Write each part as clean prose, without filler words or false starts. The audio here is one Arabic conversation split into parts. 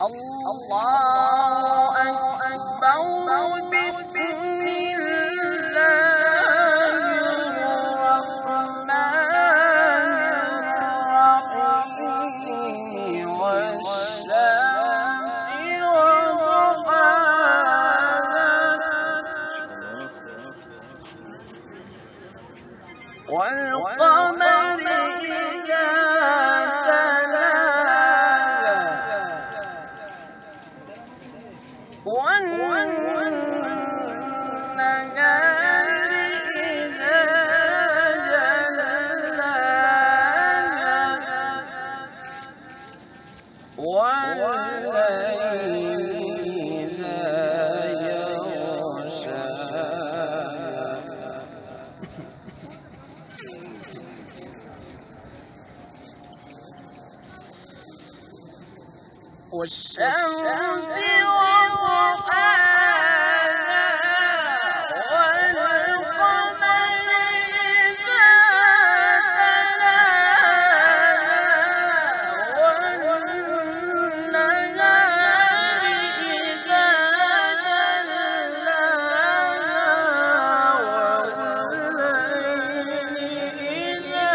الله أكبر بسم الله الرحمن الرحيم والشمس وضحاها والقمر إذا تلاها والنهار إذا جلاها والليل إذا يغشاها والشمس وضحاها والقمر إذا تلاها والنهار إذا جلاها والليل إذا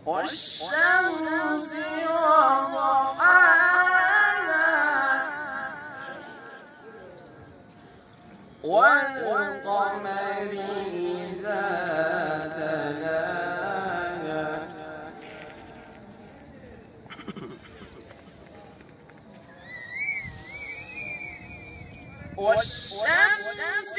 والشمس وضحاها والقمر إذا تلاها والشمس